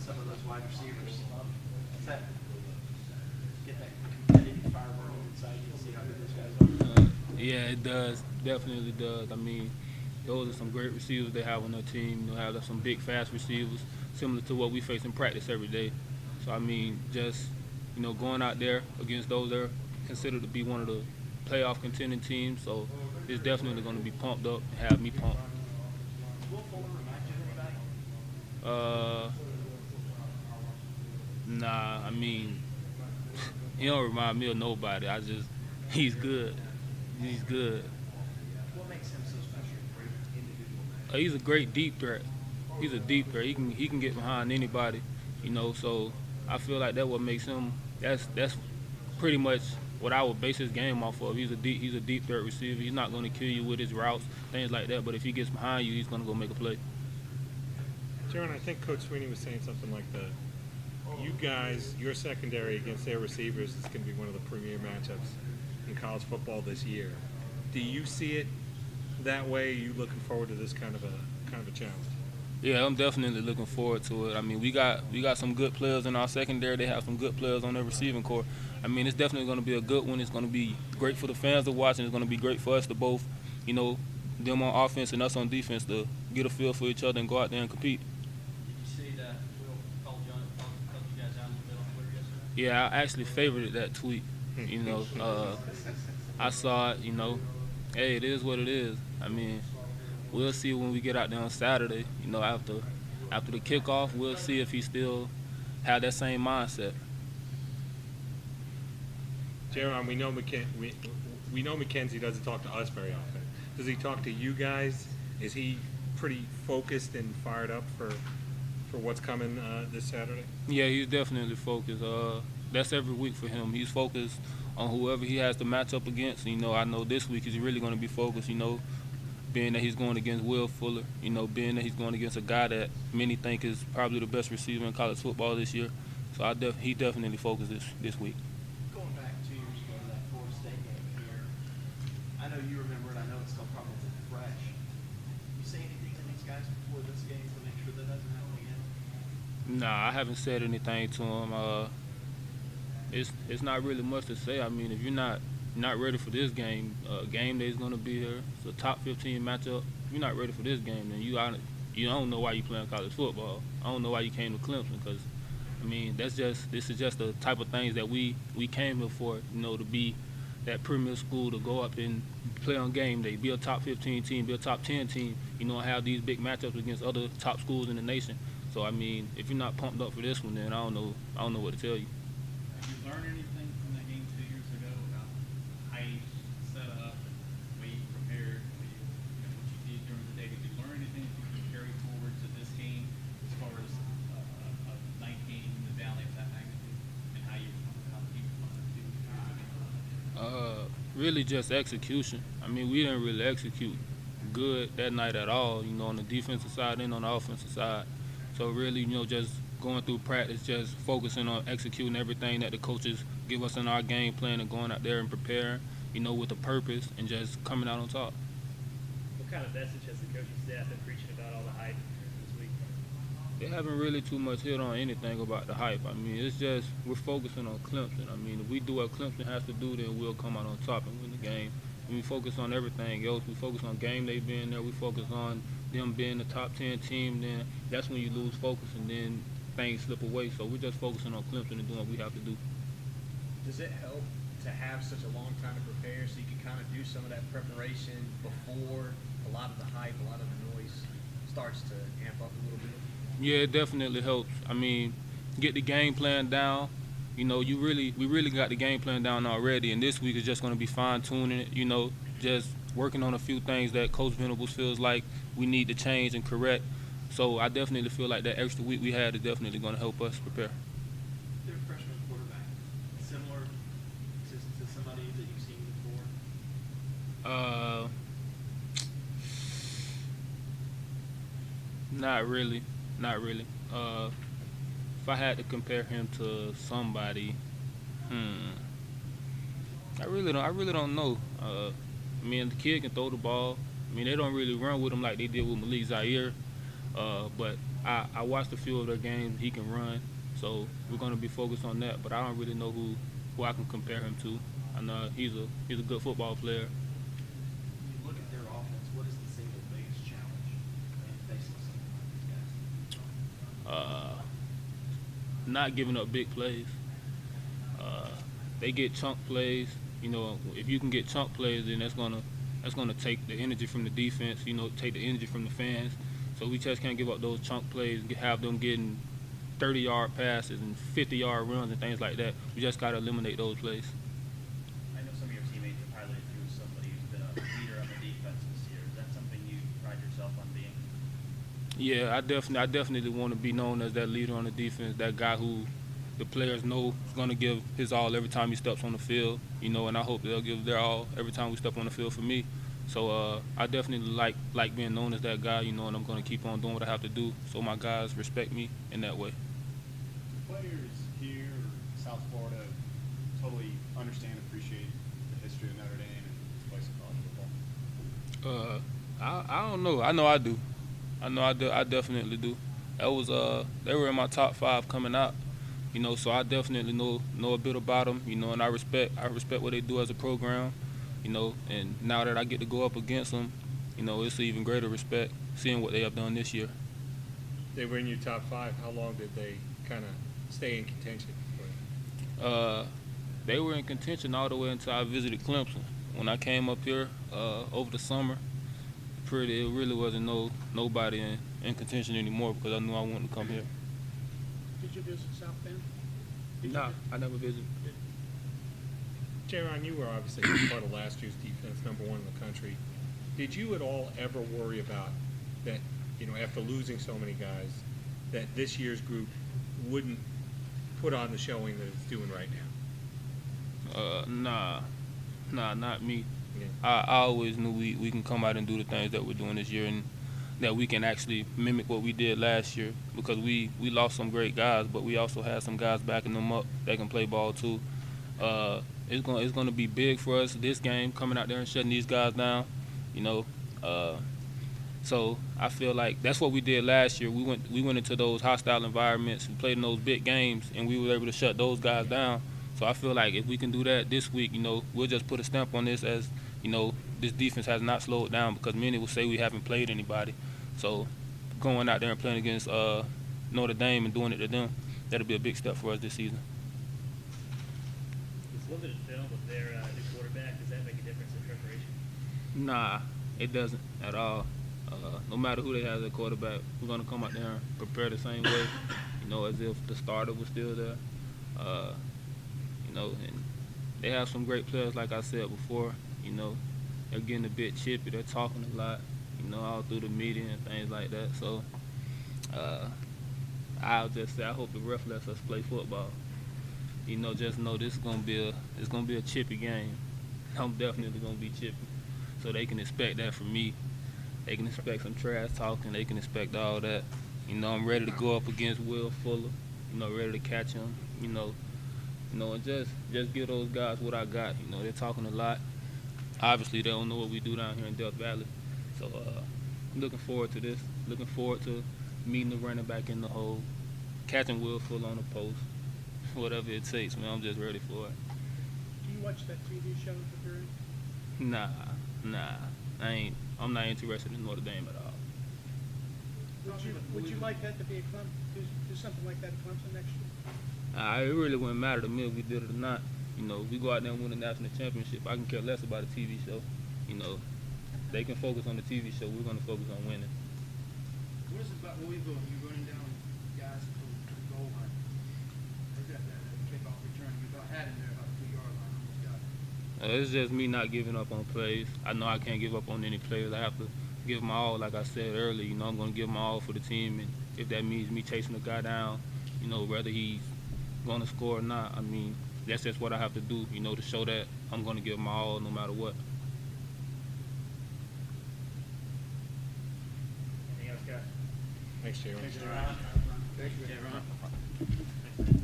some of those wide receivers. Does that get that competitive fire burning inside you to see how good those guys are? Yeah, it does. Definitely does. I mean, those are some great receivers they have on their team. They have some big, fast receivers, similar to what we face in practice every day. So, I mean, just, going out there against those that are considered to be one of the playoff contending teams. So, it's definitely going to be pumped up and have me pumped. Will Fuller remind you of anybody? Nah, I mean, he don't remind me of nobody. He's good. He's good. What makes him so special? Great individual. He's a great deep threat. He's a deep threat. He can get behind anybody, So I feel like that's what makes him. That's pretty much what I would base his game off of. He's a deep threat receiver. He's not going to kill you with his routes, things like that. But if he gets behind you, he's going to go make a play. Jayron, I think Coach Sweeney was saying something like that. You guys, your secondary against their receivers is going to be one of the premier matchups in college football this year. Do you see it that way? Are you looking forward to this kind of a challenge? Yeah, I'm definitely looking forward to it. I mean, we got some good players in our secondary. They have some good players on their receiving corps. I mean, it's definitely going to be a good one. It's going to be great for the fans to watch, and it's going to be great for us to both, them on offense and us on defense to get a feel for each other and go out there and compete. Did you see that Will called you guys out a little bit on Twitter yesterday? Yeah, I actually favorited that tweet. I saw it. Hey, it is what it is. I mean, we'll see when we get out there on Saturday. After the kickoff, we'll see if he still have that same mindset. Jayron, we know Mackenzie doesn't talk to us very often. Does he talk to you guys? Is he pretty focused and fired up for what's coming this Saturday? Yeah, he's definitely focused. That's every week for him. He's focused on whoever he has to match up against. I know this week he's really going to be focused, being that he's going against Will Fuller, being that he's going against a guy that many think is probably the best receiver in college football this year. So he definitely focused this week. Going back 2 years ago to that Florida State game here, I know you remember it. I know it's still probably fresh. You say anything to these guys before this game to make sure that doesn't happen again? Nah, I haven't said anything to him. It's not really much to say. I mean, if you're not ready for this game, game day is going to be there. It's a top 15 matchup. If you're not ready for this game, then you don't know why you playing college football. I don't know why you came to Clemson because, I mean, this is just the type of things that we came here for, to be that premier school, to go up and play on game day, be a top 15 team, be a top 10 team, have these big matchups against other top schools in the nation. So, I mean, if you're not pumped up for this one, then I don't know what to tell you. Did you learn anything from that game 2 years ago about how you set up, the way you prepared, what you did during the day? Did you learn anything that you can carry forward to this game as far as a night game in the Valley of that magnitude and how you want to do? Really just execution. I mean, we didn't really execute good that night at all, on the defensive side and on the offensive side. So really, just going through practice, just focusing on executing everything that the coaches give us in our game plan and going out there and preparing, with a purpose and just coming out on top. What kind of message has the coaching staff been preaching about all the hype this week? They haven't really too much hit on anything about the hype. I mean, it's just we're focusing on Clemson. I mean, if we do what Clemson has to do, then we'll come out on top and win the game. And we focus on everything else. We focus on game day being there. We focus on them being the top 10 team. Then that's when you lose focus and then things slip away. So we're just focusing on Clemson and doing what we have to do. Does it help to have such a long time to prepare so you can kind of do some of that preparation before a lot of the hype, a lot of the noise starts to amp up a little bit? Yeah, it definitely helps. I mean, get the game plan down. We really got the game plan down already, and this week is just going to be fine-tuning it, just working on a few things that Coach Venables feels like we need to change and correct. So I definitely feel like that extra week we had is definitely going to help us prepare. Their freshman quarterback, similar to somebody that you've seen before? Not really. If I had to compare him to somebody, I really don't know. I mean, the kid can throw the ball. I mean, they don't really run with him like they did with Malik Zaire. But I watched a few of their games. He can run, so we're going to be focused on that. But I don't really know who I can compare him to. I know he's a good football player. When you look at their offense, what is the single biggest challenge in facing something like these guys? Not giving up big plays. They get chunk plays. You know, if you can get chunk plays, then that's gonna take the energy from the defense. You know, take the energy from the fans. So we just can't give up those chunk plays. Have them getting 30-yard passes and 50-yard runs and things like that. We just gotta eliminate those plays. I know some of your teammates have highlighted you as somebody who's been a leader on the defense this year. Is that something you pride yourself on being? Yeah, I definitely want to be known as that leader on the defense, that guy who the players know is going to give his all every time he steps on the field, you know, and I hope they'll give their all every time we step on the field for me. So I definitely like being known as that guy, you know, and I'm going to keep on doing what I have to do so my guys respect me in that way. Players here or South Florida totally understand, appreciate the history of Notre Dame and its place in college football? I don't know. I know I do. I definitely do. That was they were in my top 5 coming out, you know. So I definitely know a bit about them, you know, and I respect what they do as a program, you know. And now that I get to go up against them, you know, it's an even greater respect seeing what they have done this year. They were in your top 5. How long did they kind of stay in contention for you? They were in contention all the way until I visited Clemson. When I came up here over the summer, it really wasn't nobody in contention anymore because I knew I wanted to come here. Did you visit South Bend? No, I never visited. Jayron, you were obviously part of last year's defense, #1 in the country. Did you at all ever worry about that, you know, after losing so many guys, that this year's group wouldn't put on the showing that it's doing right now? Nah, not me. Yeah. I always knew we can come out and do the things that we're doing this year, and that we can actually mimic what we did last year, because we lost some great guys, but we also had some guys backing them up that can play ball too. It's going to be big for us this game, coming out there and shutting these guys down, you know. So I feel like that's what we did last year. We went into those hostile environments and played in those big games, and we were able to shut those guys down. So I feel like if we can do that this week, you know, we'll just put a stamp on this as, you know, this defense has not slowed down, because many will say we haven't played anybody. So going out there and playing against Notre Dame and doing it to them, that'll be a big step for us this season. Is limited film with their new quarterback, does that make a difference in preparation? Nah, it doesn't at all. No matter who they have as a quarterback, we're going to come out there and prepare the same way, you know, as if the starter was still there. You know, and they have some great players, like I said before. You know, they're getting a bit chippy. They're talking a lot, you know, all through the media and things like that. So I'll just say I hope the ref lets us play football. You know, just know this is gonna be a chippy game. I'm definitely gonna be chippy, so they can expect that from me. They can expect some trash talking. They can expect all that. You know, I'm ready to go up against Will Fuller. You know, ready to catch him. You know, and just give those guys what I got. You know, they're talking a lot. Obviously, they don't know what we do down here in Death Valley. So, I'm looking forward to this. Looking forward to meeting the running back in the hole, catching Will Fuller on the post, whatever it takes, man. I'm just ready for it. Do you watch that TV show that they're in? Nah. I'm not interested in Notre Dame at all. Would you like that to be do something like that at Clemson next year? It really wouldn't matter to me if we did it or not. You know, if we go out there and win a national championship, I can care less about a TV show. You know, they can focus on the TV show. We're going to focus on winning. What is it about Louisville? You running down guys to the goal line? They got that kickoff return. You about had him there about the 2-yard line. Almost got it. It's just me not giving up on plays. I know I can't give up on any players. I have to give my all, like I said earlier. You know, I'm going to give my all for the team, and if that means me chasing a guy down, you know, whether he's going to score or not, I mean, that's just what I have to do, you know, to show that I'm going to give my all no matter what. Anything else, guys? Thanks, Jayron. Thank you, Ron.